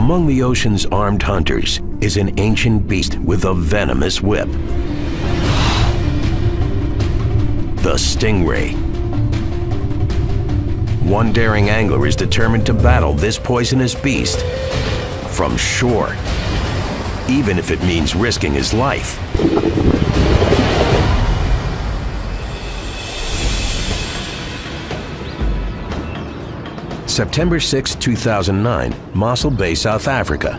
Among the ocean's armed hunters is an ancient beast with a venomous whip. The stingray. One daring angler is determined to battle this poisonous beast from shore, even if it means risking his life. September 6, 2009, Mossel Bay, South Africa.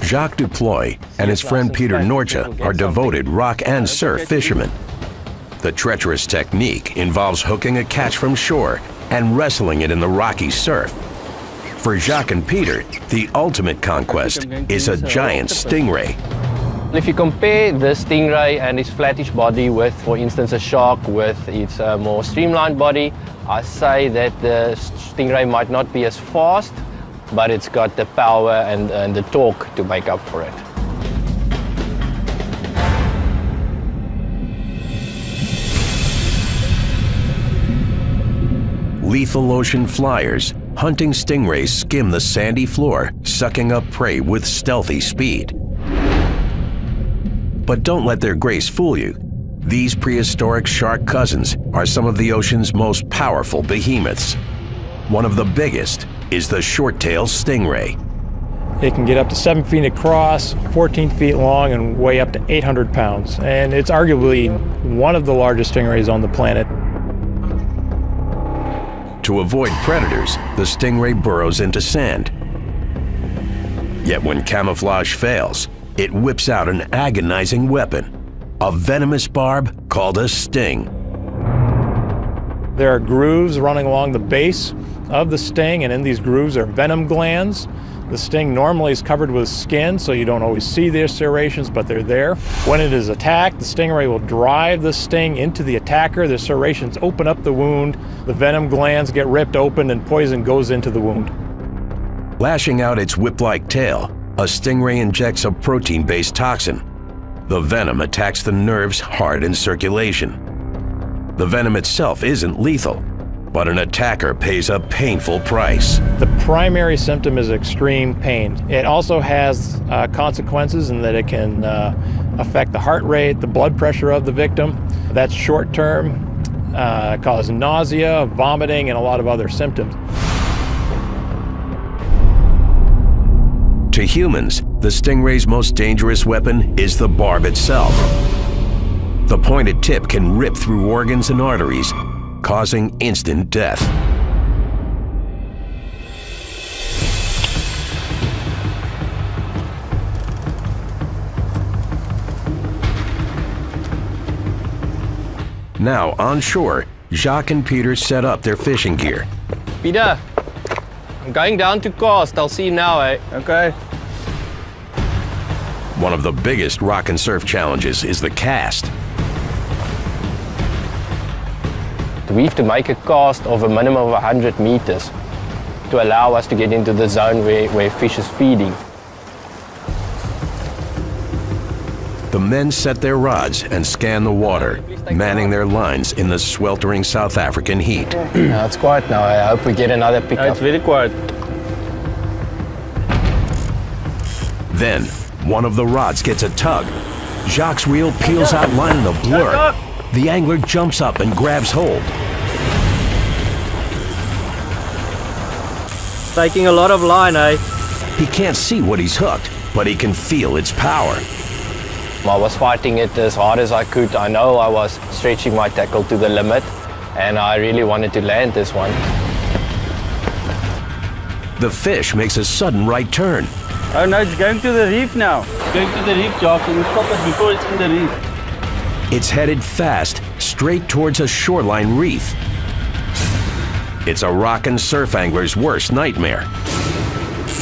Jacques Duploy and his friend Peter Nortje are devoted rock and surf fishermen. The treacherous technique involves hooking a catch from shore and wrestling it in the rocky surf. For Jacques and Peter, the ultimate conquest is a giant stingray. If you compare the stingray and its flattish body with, for instance, a shark with its more streamlined body, I say that the stingray might not be as fast, but it's got the power and the torque to make up for it. Lethal ocean flyers, hunting stingrays skim the sandy floor, sucking up prey with stealthy speed. But don't let their grace fool you. These prehistoric shark cousins are some of the ocean's most powerful behemoths. One of the biggest is the short-tailed stingray. It can get up to 7 feet across, 14 feet long, and weigh up to 800 pounds. And it's arguably one of the largest stingrays on the planet. To avoid predators, the stingray burrows into sand. Yet when camouflage fails, it whips out an agonizing weapon, a venomous barb called a sting. There are grooves running along the base of the sting, and in these grooves are venom glands. The sting normally is covered with skin, so you don't always see the serrations, but they're there. When it is attacked, the stingray will drive the sting into the attacker. The serrations open up the wound, the venom glands get ripped open, and poison goes into the wound. Lashing out its whip-like tail, a stingray injects a protein-based toxin. The venom attacks the nerves, heart, and circulation. The venom itself isn't lethal, but an attacker pays a painful price. The primary symptom is extreme pain. It also has consequences in that it can affect the heart rate, the blood pressure of the victim. That's short term, cause nausea, vomiting, and a lot of other symptoms. To humans, the stingray's most dangerous weapon is the barb itself. The pointed tip can rip through organs and arteries, causing instant death. Now, on shore, Jacques and Peter set up their fishing gear. Peter, I'm going down to cast. I'll see you now, eh? Okay. One of the biggest rock and surf challenges is the cast. We have to make a cast of a minimum of 100 meters to allow us to get into the zone where fish is feeding. The men set their rods and scan the water, manning their lines in the sweltering South African heat. Now it's quiet now. I hope we get another pickup. It's very quiet. Then, one of the rods gets a tug. Jacques' reel peels out line in a blur. The angler jumps up and grabs hold. Taking a lot of line, eh? He can't see what he's hooked, but he can feel its power. I was fighting it as hard as I could. I know I was stretching my tackle to the limit, and I really wanted to land this one. The fish makes a sudden right turn. Oh no, it's going to the reef now. It's going to the reef, Jock. We stop it before it's in the reef. It's headed fast, straight towards a shoreline reef. It's a rock and surf angler's worst nightmare.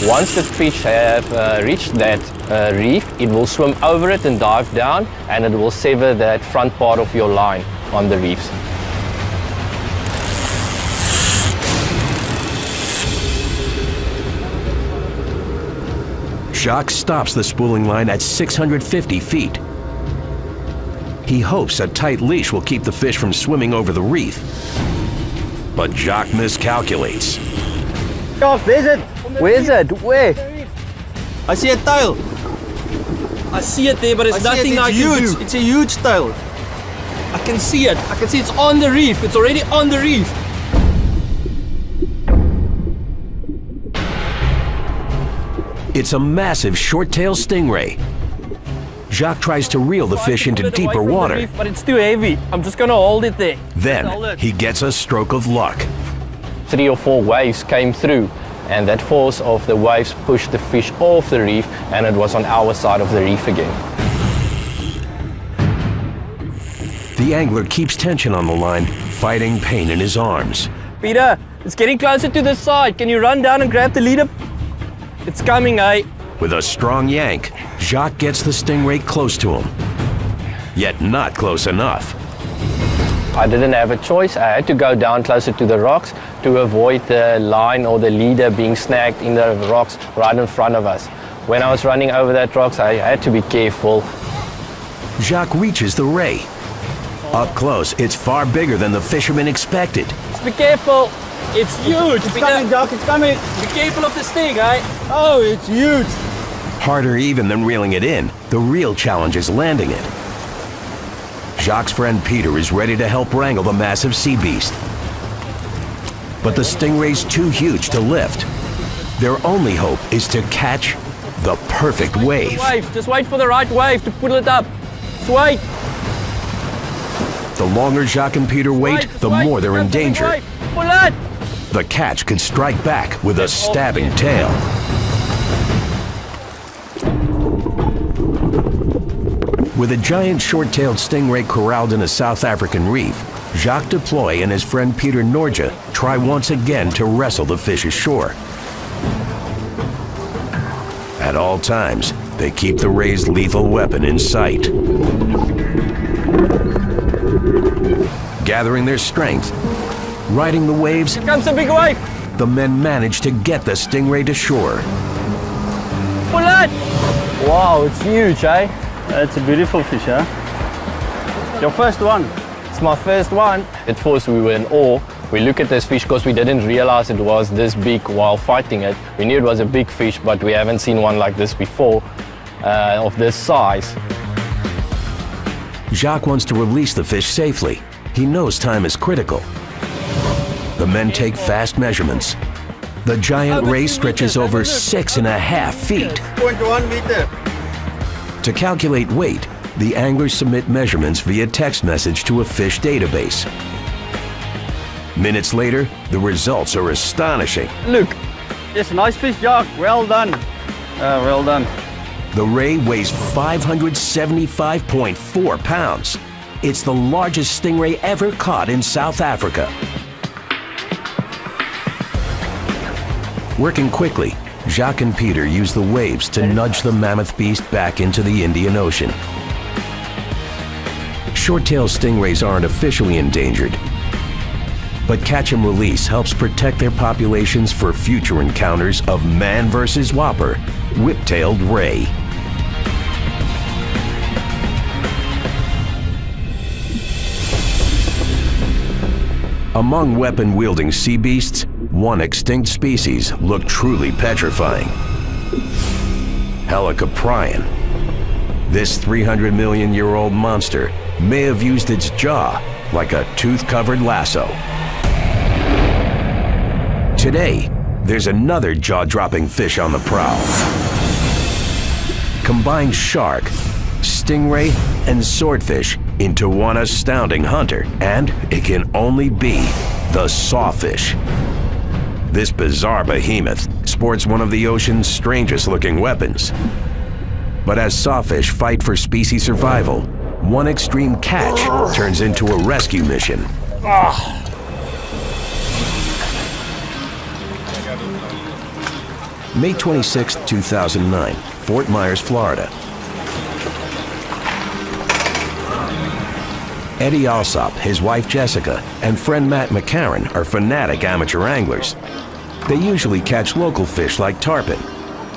Once the fish have reached that reef, it will swim over it and dive down, and it will sever that front part of your line on the reefs. Jacques stops the spooling line at 650 feet. He hopes a tight leash will keep the fish from swimming over the reef. But Jacques miscalculates. Jacques, there's it. Where is it? Where? I see a tail. I see it there, but it's nothing I can do. It's a huge tail. I can see it. I can see it's on the reef. It's already on the reef. It's a massive short-tailed stingray. Jacques tries to reel the fish into deeper water. Reef, but it's too heavy. I'm just gonna hold it there. Then he gets a stroke of luck. 3 or 4 waves came through, and that force of the waves pushed the fish off the reef, and it was on our side of the reef again. The angler keeps tension on the line, fighting pain in his arms. Peter, it's getting closer to the side. Can you run down and grab the leader? It's coming, eh? With a strong yank, Jacques gets the stingray close to him. Yet not close enough. I didn't have a choice. I had to go down closer to the rocks to avoid the line or the leader being snagged in the rocks right in front of us. When I was running over that rocks, I had to be careful. Jacques reaches the ray. Up close, it's far bigger than the fisherman expected. Just be careful. It's huge. It's coming, Jacques, it's coming. Be careful of the sting, eh? Oh, it's huge. Harder even than reeling it in, the real challenge is landing it. Jacques' friend Peter is ready to help wrangle the massive sea beast. But the stingray's too huge to lift. Their only hope is to catch the perfect wave. Just wait for the right wave to pull it up. Just wait. The longer Jacques and Peter wait, the more they're in danger. Pull it. The catch could strike back with a stabbing tail. With a giant short-tailed stingray corralled in a South African reef, Jacques Deploy and his friend Peter Norja try once again to wrestle the fish ashore. At all times, they keep the ray's lethal weapon in sight. Gathering their strength, riding the waves, Here comes a big wave. the men manage to get the stingray to shore. Pull it. Wow, it's huge, eh? It's a beautiful fish, huh? Your first one. It's my first one. At first we were in awe. We look at this fish because we didn't realize it was this big while fighting it. We knew it was a big fish, but we haven't seen one like this before, of this size. Jacques wants to release the fish safely. He knows time is critical. The men take fast measurements. The giant ray stretches over 6.5 feet. 0.1 meter. To calculate weight, the anglers submit measurements via text message to a fish database. Minutes later, the results are astonishing. Look. Yes, nice fish, Jacques. Well done. Well done. The ray weighs 575.4 pounds. It's the largest stingray ever caught in South Africa. Working quickly, Jacques and Peter use the waves to nudge the mammoth beast back into the Indian Ocean. Short-tailed stingrays aren't officially endangered, but catch and release helps protect their populations for future encounters of man versus whopper, whip-tailed ray. Among weapon-wielding sea beasts, one extinct species looked truly petrifying. Helicoprion. This 300-million-year-old monster may have used its jaw like a tooth-covered lasso. Today, there's another jaw-dropping fish on the prowl. Combine shark, stingray, and swordfish into one astounding hunter, and it can only be the sawfish. This bizarre behemoth sports one of the ocean's strangest-looking weapons. But as sawfish fight for species survival, one extreme catch turns into a rescue mission. May 26, 2009, Fort Myers, Florida. Eddie Alsop, his wife Jessica, and friend Matt McCarran are fanatic amateur anglers. They usually catch local fish like tarpon,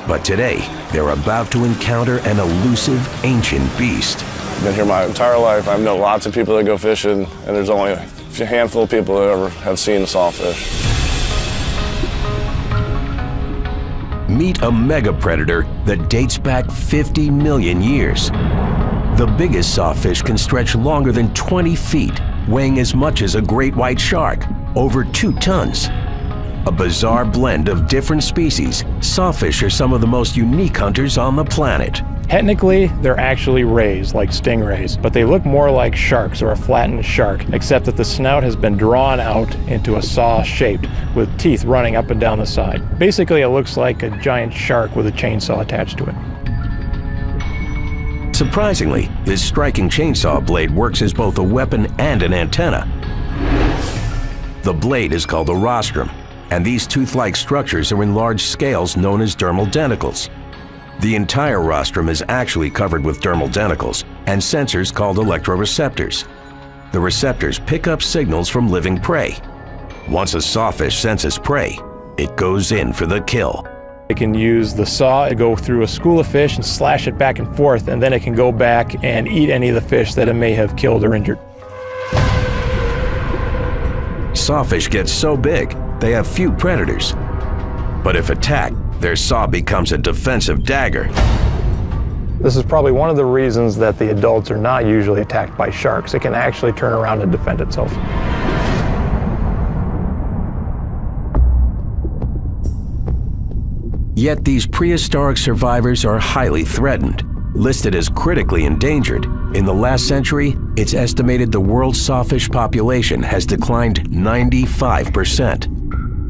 but today they're about to encounter an elusive ancient beast. I've been here my entire life. I've known lots of people that go fishing, and there's only a handful of people that ever have seen a sawfish. Meet a mega predator that dates back 50 million years. The biggest sawfish can stretch longer than 20 feet, weighing as much as a great white shark, over 2 tons. A bizarre blend of different species, sawfish are some of the most unique hunters on the planet. Technically, they're actually rays, like stingrays, but they look more like sharks or a flattened shark, except that the snout has been drawn out into a saw shape with teeth running up and down the side. Basically, it looks like a giant shark with a chainsaw attached to it. Surprisingly, this striking chainsaw blade works as both a weapon and an antenna. The blade is called a rostrum, and these tooth-like structures are in large scales known as dermal denticles. The entire rostrum is actually covered with dermal denticles and sensors called electroreceptors. The receptors pick up signals from living prey. Once a sawfish senses prey, it goes in for the kill. It can use the saw to go through a school of fish and slash it back and forth, and then it can go back and eat any of the fish that it may have killed or injured. Sawfish get so big, they have few predators. But if attacked, their saw becomes a defensive dagger. This is probably one of the reasons that the adults are not usually attacked by sharks. It can actually turn around and defend itself. Yet these prehistoric survivors are highly threatened. Listed as critically endangered, in the last century, it's estimated the world's sawfish population has declined 95%.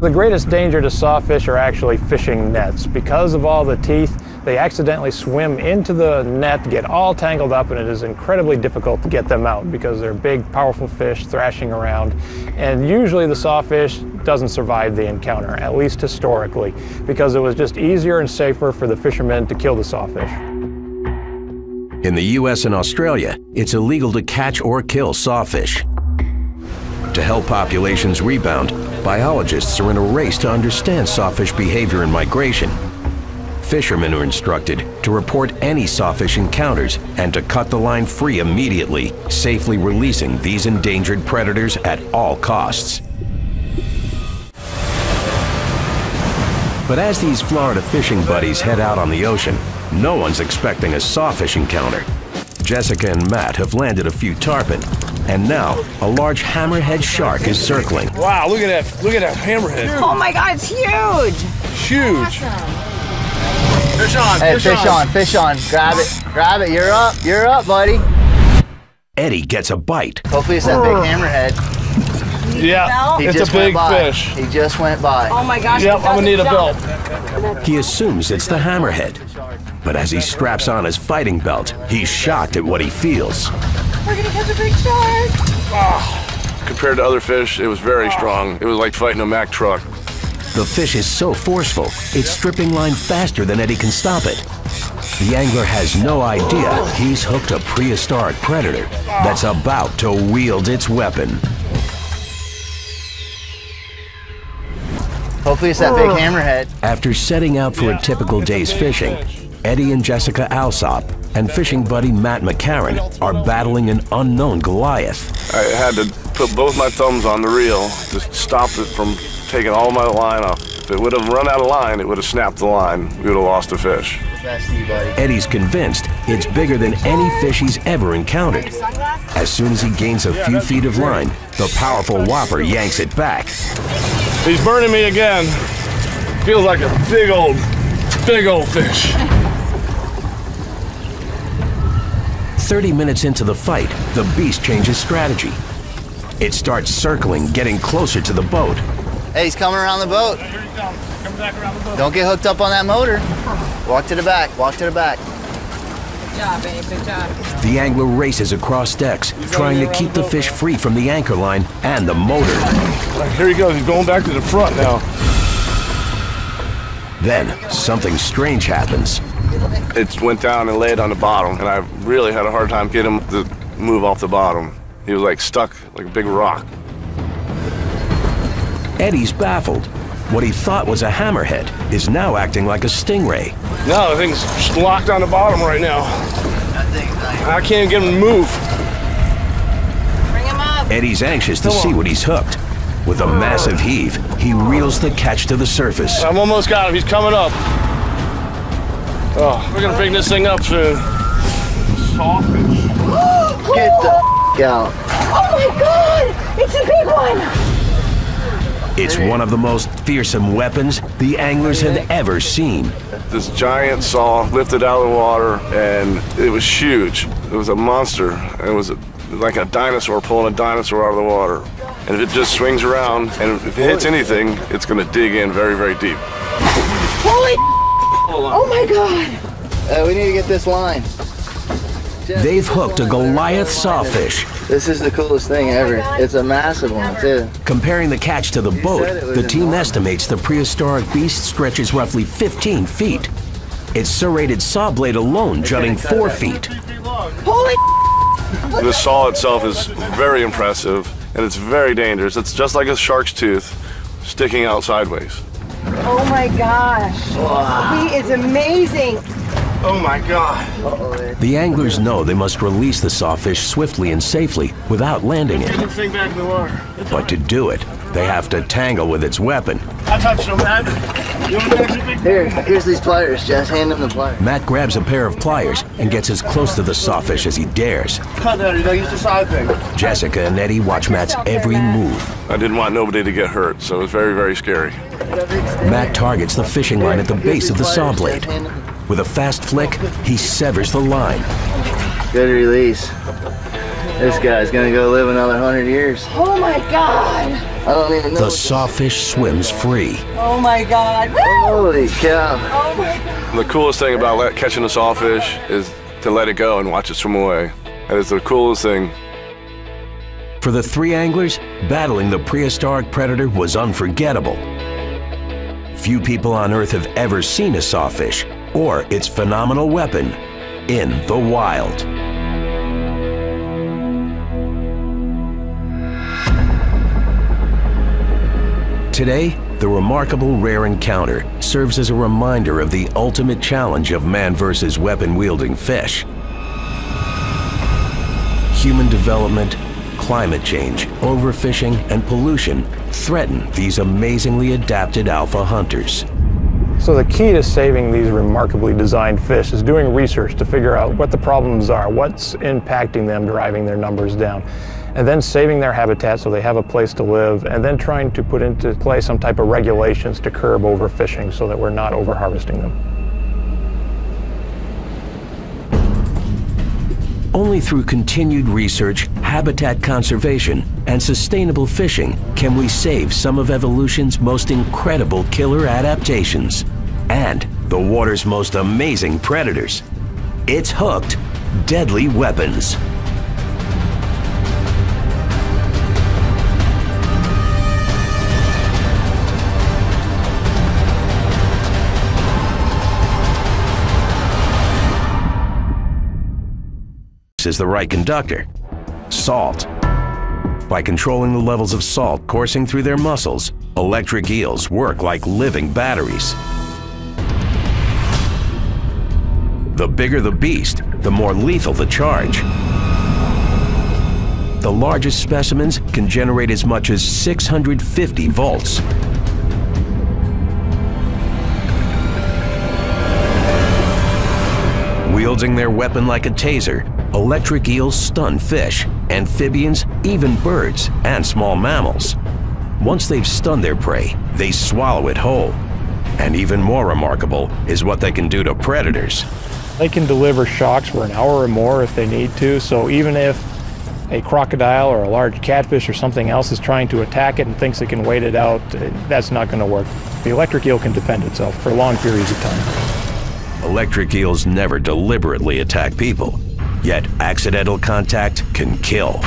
The greatest danger to sawfish are actually fishing nets. Because of all the teeth, they accidentally swim into the net, get all tangled up, and it is incredibly difficult to get them out because they're big, powerful fish thrashing around. And usually the sawfish doesn't survive the encounter, at least historically, because it was just easier and safer for the fishermen to kill the sawfish. In the US and Australia, it's illegal to catch or kill sawfish. To help populations rebound, biologists are in a race to understand sawfish behavior and migration. Fishermen are instructed to report any sawfish encounters and to cut the line free immediately, safely releasing these endangered predators at all costs. But as these Florida fishing buddies head out on the ocean, no one's expecting a sawfish encounter. Jessica and Matt have landed a few tarpon, and now a large hammerhead shark is circling. Wow, look at that hammerhead. Oh my God, it's huge. Huge. Awesome. Fish on, Hey, fish on. Grab it. You're up, buddy. Eddie gets a bite. Hopefully it's that big hammerhead. Yeah, He it's just a big went by. fish. He just went by. Oh my gosh. Yep, I'm gonna need a belt. He assumes it's the hammerhead, but as he straps on his fighting belt, he's shocked at what he feels. We're gonna catch a big shark. Compared to other fish, it was very strong. It was like fighting a Mack truck. The fish is so forceful, it's stripping line faster than Eddie can stop it. The angler has no idea he's hooked a prehistoric predator that's about to wield its weapon. Hopefully it's that big hammerhead. After setting out for a typical day's fishing, Eddie and Jessica Alsop and fishing buddy Matt McCarran are battling an unknown Goliath. I had to put both my thumbs on the reel to stop it from taking all my line off. If it would have run out of line, it would have snapped the line. We would have lost a fish. Best of you, buddy. Eddie's convinced it's bigger than any fish he's ever encountered. As soon as he gains a few feet of line, the powerful whopper yanks it back. He's burning me again. Feels like a big old fish. 30 minutes into the fight, the beast changes strategy. It starts circling, getting closer to the boat. Hey, he's coming around the boat. Here he comes. Coming back around the boat. Don't get hooked up on that motor. Walk to the back. Good job, babe. Good job. The angler races across decks, trying to keep the fish free from the anchor line and the motor. Here he goes. He's going back to the front now. Then, something strange happens. It went down and laid on the bottom, and I really had a hard time getting him to move off the bottom. He was like stuck like a big rock. Eddie's baffled. What he thought was a hammerhead is now acting like a stingray. No, the thing's just locked on the bottom right now. I can't get him to move. Bring him up. Eddie's anxious to see what he's hooked. With a massive heave, he reels the catch to the surface. I've almost got him. He's coming up. Oh, we're gonna bring this thing up soon. Sawfish. Get the out. Oh my God! It's a big one! It's one of the most fearsome weapons the anglers have ever seen. This giant saw lifted out of the water, and it was huge. It was a monster. It was like a dinosaur pulling a dinosaur out of the water. And if it just swings around, and if it hits anything, it's going to dig in very, very deep. Holy! Oh my God! We need to get this line. They've hooked a Goliath sawfish. This is the coolest thing ever. It's a massive one, too. Comparing the catch to the boat, the team estimates the prehistoric beast stretches roughly 15 feet. Its serrated saw blade alone jutting 4 feet. Holy! The saw itself is very impressive, and it's very dangerous. It's just like a shark's tooth sticking out sideways. Oh my gosh! Wow. He is amazing! Oh my God. The anglers know they must release the sawfish swiftly and safely without landing it. Sink back in the water. But to do it, they have to tangle with its weapon. I touched him, man. You want to actually pick? Here's these pliers, Jess. Hand them the pliers. Matt grabs a pair of pliers and gets as close to the sawfish as he dares. Cut that, you don't use the side thing. Jessica and Eddie watch Matt's every move. I didn't want nobody to get hurt, so it was very, very scary. Matt targets the fishing line at the base of the saw blade. With a fast flick, he severs the line. Good release. This guy's gonna go live another 100 years. Oh my God! I don't even know. The sawfish swims free. Oh my God! Holy cow. Oh my God! The coolest thing about catching a sawfish is to let it go and watch it swim away. That is the coolest thing. For the three anglers, battling the prehistoric predator was unforgettable. Few people on Earth have ever seen a sawfish or its phenomenal weapon in the wild. Today, the remarkable rare encounter serves as a reminder of the ultimate challenge of man versus weapon-wielding fish. Human development, climate change, overfishing, and pollution threaten these amazingly adapted alpha hunters. So the key to saving these remarkably designed fish is doing research to figure out what the problems are, what's impacting them, driving their numbers down, and then saving their habitat so they have a place to live, and then trying to put into play some type of regulations to curb overfishing so that we're not overharvesting them. Only through continued research, habitat conservation, and sustainable fishing can we save some of evolution's most incredible killer adaptations and the water's most amazing predators. It's Hooked, Deadly Weapons. Is the right conductor. Salt. By controlling the levels of salt coursing through their muscles, electric eels work like living batteries. The bigger the beast, the more lethal the charge. The largest specimens can generate as much as 650 volts. Wielding their weapon like a taser, electric eels stun fish, amphibians, even birds, and small mammals. Once they've stunned their prey, they swallow it whole. And even more remarkable is what they can do to predators. They can deliver shocks for an hour or more if they need to, so even if a crocodile or a large catfish or something else is trying to attack it and thinks it can wait it out, that's not going to work. The electric eel can defend itself for long periods of time. Electric eels never deliberately attack people, yet accidental contact can kill.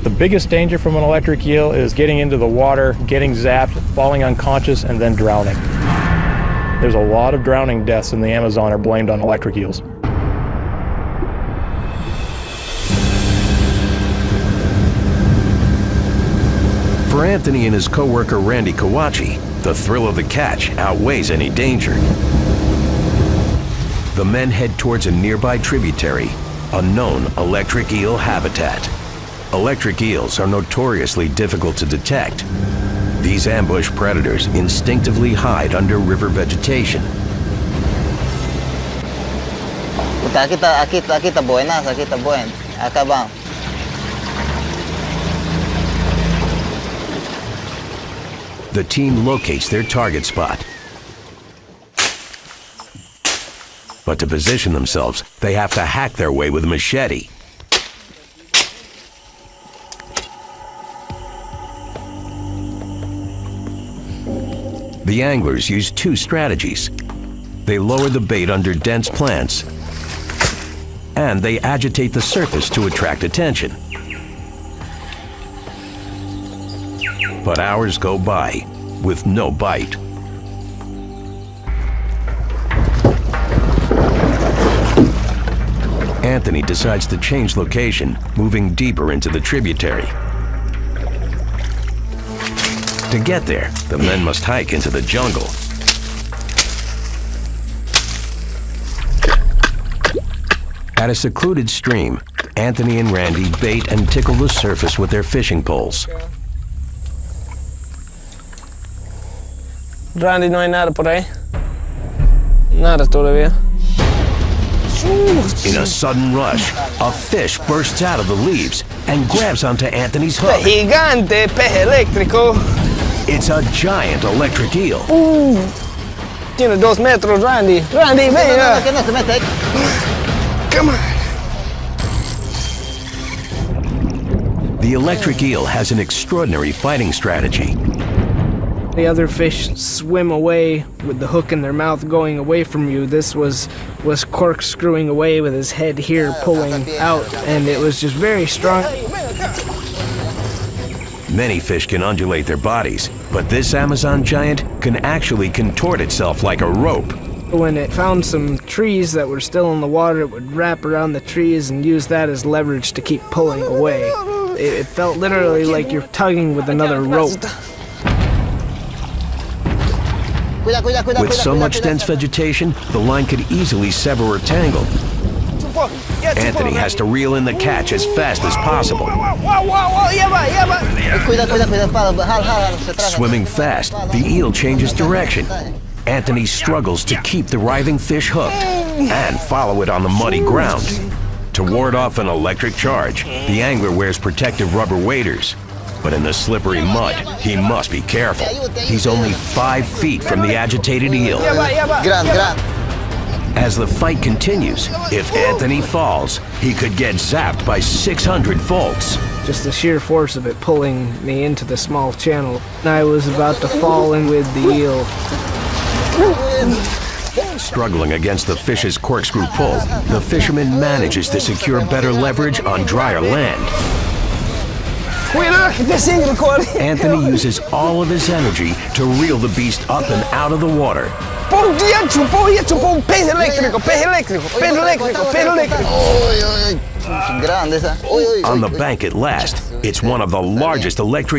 The biggest danger from an electric eel is getting into the water, getting zapped, falling unconscious, and then drowning. There's a lot of drowning deaths in the Amazon are blamed on electric eels. For Anthony and his co-worker Randy Kawachi, the thrill of the catch outweighs any danger. The men head towards a nearby tributary, a known electric eel habitat. Electric eels are notoriously difficult to detect. These ambush predators instinctively hide under river vegetation. Aquí está buenas, aquí está buen. Acá vamos. The team locates their target spot. But to position themselves, they have to hack their way with a machete. The anglers use two strategies. They lower the bait under dense plants, and they agitate the surface to attract attention. But hours go by with no bite. Anthony decides to change location, moving deeper into the tributary. To get there, the men must hike into the jungle. At a secluded stream, Anthony and Randy bait and tickle the surface with their fishing poles. Randy, no hay nada por ahí. Nada todavía. In a sudden rush, a fish bursts out of the leaves and grabs onto Anthony's hook. Gigante, peje eléctrico. It's a giant electric eel. Tiene 2 metros, Randy. Randy, venga. Come on. The electric eel has an extraordinary fighting strategy. The other fish swim away with the hook in their mouth going away from you. This was corkscrewing away with his head here pulling out, and it was just very strong. Many fish can undulate their bodies, but this Amazon giant can actually contort itself like a rope. When it found some trees that were still in the water, it would wrap around the trees and use that as leverage to keep pulling away. It felt literally like you're tugging with another rope. With so much dense vegetation, the line could easily sever or tangle. Anthony has to reel in the catch as fast as possible. Swimming fast, the eel changes direction. Anthony struggles to keep the writhing fish hooked and follow it on the muddy ground. To ward off an electric charge, the angler wears protective rubber waders. But in the slippery mud, he must be careful. He's only 5 feet from the agitated eel. As the fight continues, if Anthony falls, he could get zapped by 600 volts. Just the sheer force of it pulling me into the small channel. I was about to fall in with the eel. Struggling against the fish's corkscrew pull, the fisherman manages to secure better leverage on drier land. Anthony uses all of his energy to reel the beast up and out of the water. On the bank at last, it's one of the largest electric